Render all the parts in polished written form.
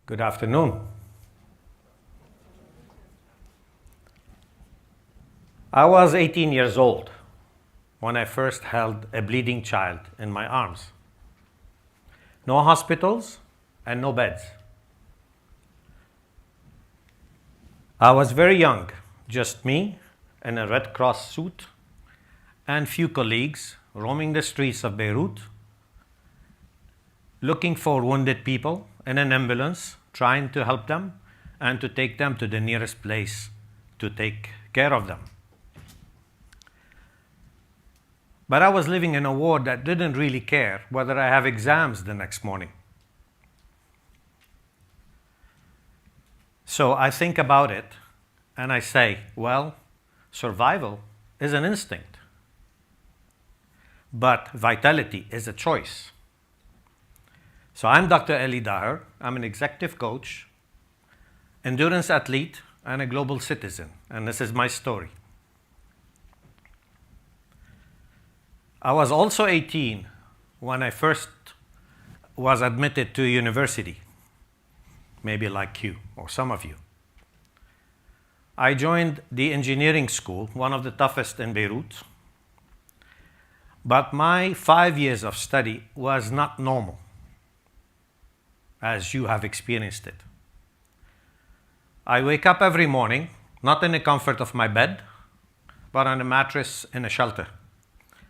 Good afternoon. I was 18 years old when I first held a bleeding child in my arms. No hospitals and no beds. I was very young, just me in a Red Cross suit and few colleagues roaming the streets of Beirut, looking for wounded people in an ambulance, trying to help them and to take them to the nearest place to take care of them. But I was living in a ward that didn't really care whether I have exams the next morning. So I think about it and I say, well, survival is an instinct, but vitality is a choice. So I'm Dr. Elie Daher. I'm an executive coach, endurance athlete, and a global citizen. And this is my story. I was also 18 when I first was admitted to university, maybe like you or some of you. I joined the engineering school, one of the toughest in Beirut. But my 5 years of study was not normal, as you have experienced it. I wake up every morning, not in the comfort of my bed, but on a mattress in a shelter,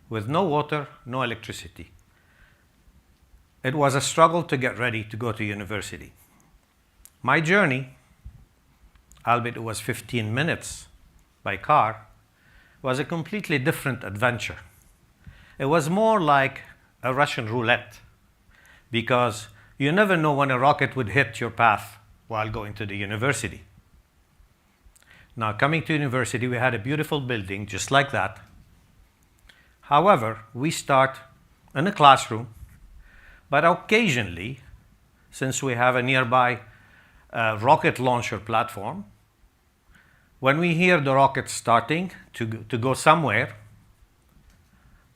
with no water, no electricity. It was a struggle to get ready to go to university. My journey, albeit it was 15 minutes by car, was a completely different adventure. It was more like a Russian roulette, because you never know when a rocket would hit your path while going to the university. Now, coming to university, we had a beautiful building just like that. However, we start in a classroom, but occasionally, since we have a nearby rocket launcher platform, when we hear the rocket starting to go somewhere,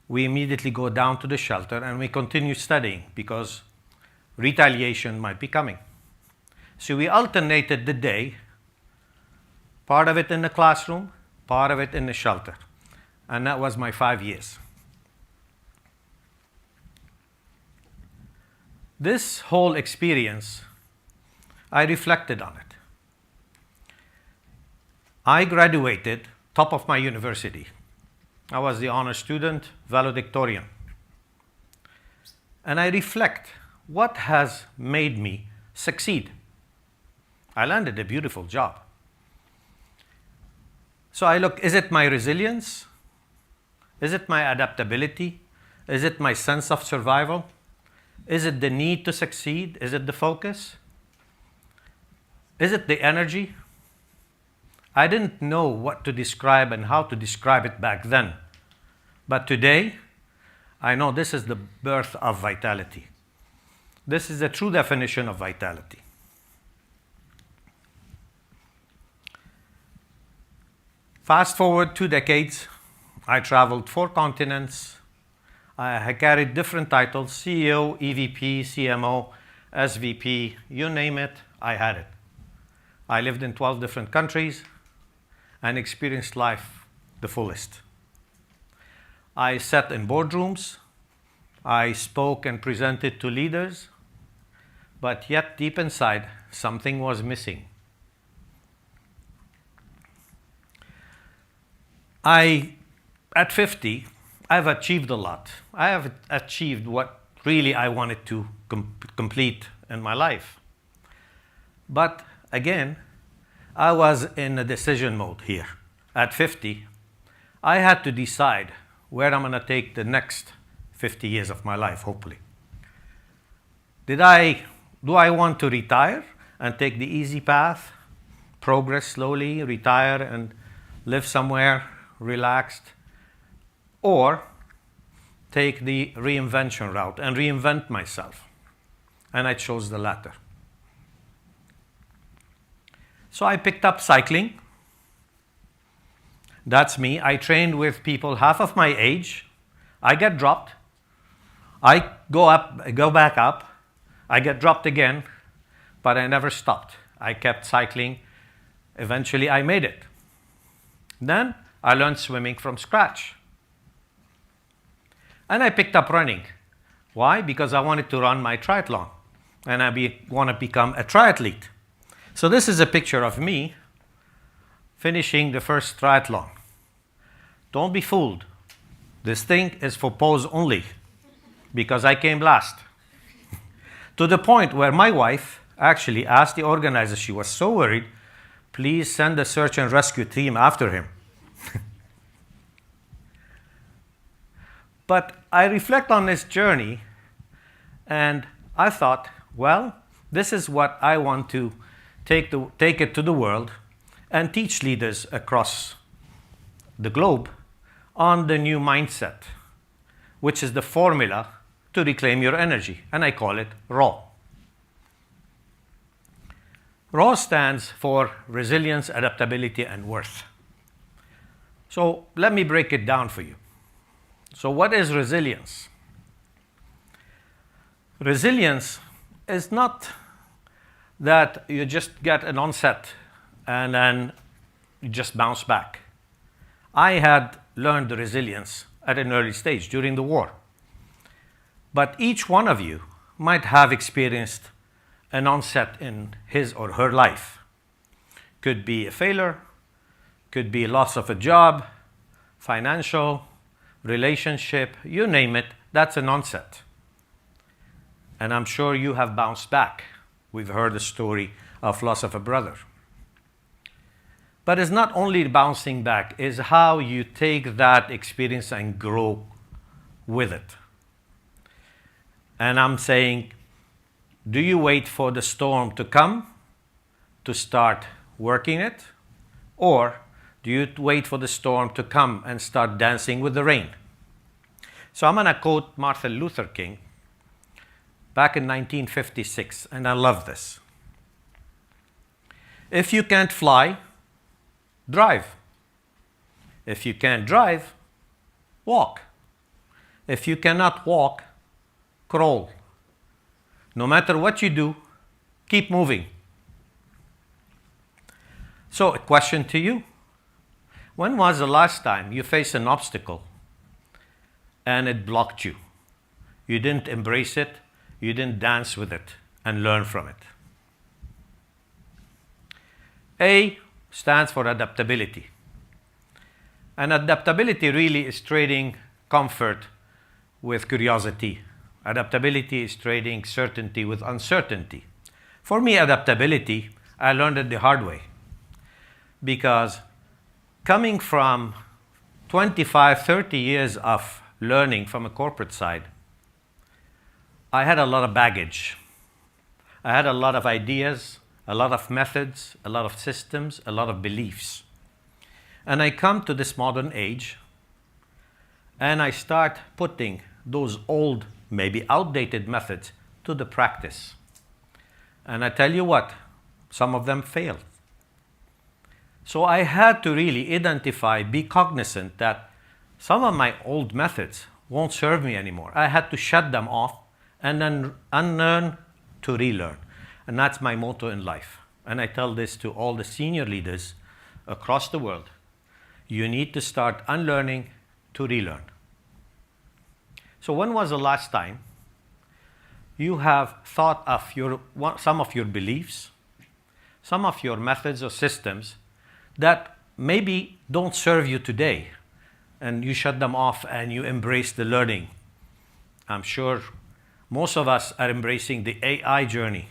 we immediately go down to the shelter and we continue studying because retaliation might be coming. So we alternated the day, part of it in the classroom, part of it in the shelter. And that was my 5 years. This whole experience, I reflected on it. I graduated top of my university. I was the honor student, valedictorian. And I reflect, what has made me succeed? I landed a beautiful job. So I look, is it my resilience? Is it my adaptability? Is it my sense of survival? Is it the need to succeed? Is it the focus? Is it the energy? I didn't know what to describe and how to describe it back then. But today, I know this is the birth of vitality. This is a true definition of vitality. Fast forward 2 decades, I traveled 4 continents. I carried different titles, CEO, EVP, CMO, SVP, you name it, I had it. I lived in 12 different countries and experienced life the fullest. I sat in boardrooms. I spoke and presented to leaders. But yet, deep inside, something was missing. At 50, I've achieved a lot. I have achieved what really I wanted to complete in my life. But again, I was in a decision mode here. At 50, I had to decide where I'm going to take the next 50 years of my life, hopefully. Do I want to retire and take the easy path, progress slowly, retire and live somewhere relaxed, or take the reinvention route and reinvent myself? And I chose the latter. So I picked up cycling. That's me. I trained with people half of my age. I get dropped. I go back up. I get dropped again. but I never stopped. I kept cycling. Eventually, I made it. Then I learned swimming from scratch. And I picked up running. Why? Because I wanted to run my triathlon. And I want to become a triathlete. So this is a picture of me finishing the first triathlon. Don't be fooled. This thing is for pose only, because I came last. To the point where my wife actually asked the organizer, she was so worried, please send a search and rescue team after him. But I reflect on this journey, and I thought, well, this is what I want to take it to the world and teach leaders across the globe on the new mindset, which is the formula to reclaim your energy, and I call it R.A.W. R.A.W stands for resilience, adaptability, and worth. So let me break it down for you. So what is resilience? Resilience is not that you just get an onset and then you just bounce back. I had learned the resilience at an early stage during the war. But each one of you might have experienced an onset in his or her life. Could be a failure, could be loss of a job, financial, relationship, you name it, that's an onset. And I'm sure you have bounced back. We've heard the story of loss of a brother. But it's not only bouncing back, it's how you take that experience and grow with it. And I'm saying, do you wait for the storm to come to start working it? Or do you wait for the storm to come and start dancing with the rain? So I'm going to quote Martin Luther King back in 1956, and I love this. If you can't fly, drive. If you can't drive, walk. If you cannot walk, crawl. No matter what you do, keep moving. So a question to you. When was the last time you faced an obstacle and it blocked you? You didn't embrace it, you didn't dance with it and learn from it. A stands for adaptability. And adaptability really is trading comfort with curiosity. Adaptability is trading certainty with uncertainty. For me, adaptability, I learned it the hard way. Because coming from 25, 30 years of learning from a corporate side, I had a lot of baggage. I had a lot of ideas, a lot of methods, a lot of systems, a lot of beliefs. And I come to this modern age, and I start putting those old, maybe outdated methods to the practice. And I tell you what, some of them failed. So I had to really identify, be cognizant that some of my old methods won't serve me anymore. I had to shut them off and then unlearn to relearn. And that's my motto in life. And I tell this to all the senior leaders across the world. You need to start unlearning to relearn. So when was the last time you have thought of some of your beliefs, some of your methods or systems that maybe don't serve you today, and you shut them off and you embrace the learning? I'm sure most of us are embracing the AI journey,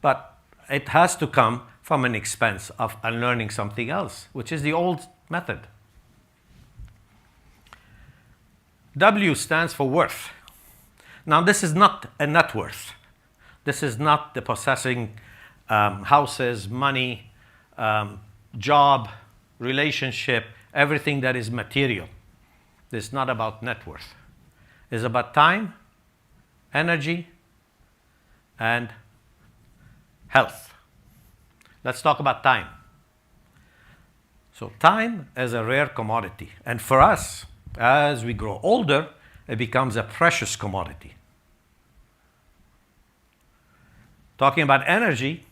but it has to come from an expense of unlearning something else, which is the old method. W stands for worth. Now, this is not a net worth. This is not the possessing houses, money, job, relationship, everything that is material. This is not about net worth. It's about time, energy, and health. Let's talk about time. So time is a rare commodity. And for us, as we grow older, it becomes a precious commodity. Talking about energy,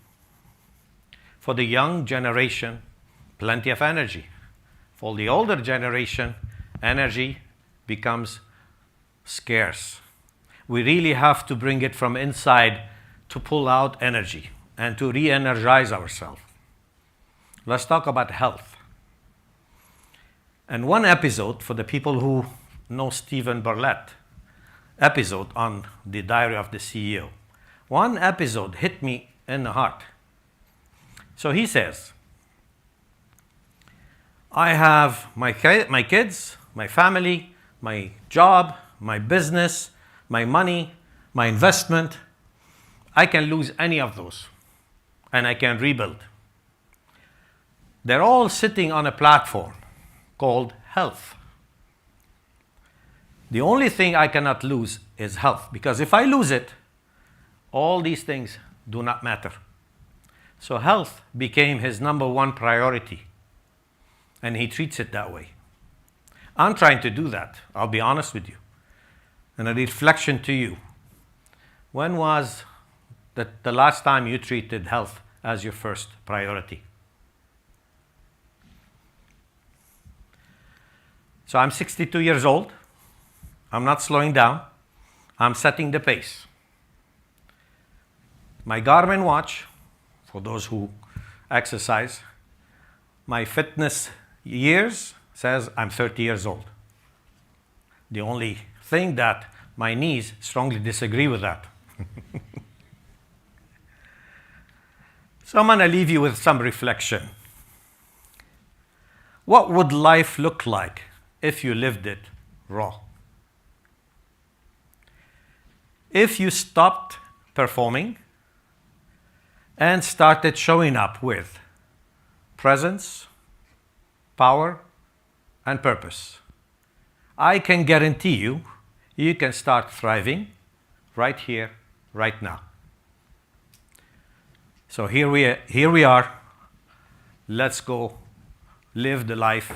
for the young generation, plenty of energy. For the older generation, energy becomes scarce. We really have to bring it from inside to pull out energy and to re-energize ourselves. Let's talk about health. And one episode, for the people who know Stephen Burlett, episode on the Diary of the CEO. One episode hit me in the heart. So he says, I have my kids, my family, my job, my business, my money, my investment. I can lose any of those, and I can rebuild. They're all sitting on a platform called health. The only thing I cannot lose is health, because if I lose it, all these things do not matter. So health became his number one priority, and he treats it that way. I'm trying to do that, I'll be honest with you. And a reflection to you. When was the last time you treated health as your first priority? So I'm 62 years old. I'm not slowing down. I'm setting the pace. My Garmin watch, for those who exercise, my fitness years says I'm 30 years old. The only thing that my knees strongly disagree with that. So I'm going to leave you with some reflection. What would life look like if you lived it raw? If you stopped performing and started showing up with presence, power, and purpose, I can guarantee you, you can start thriving right here, right now. So here we are. Let's go live the life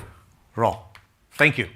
raw. Thank you.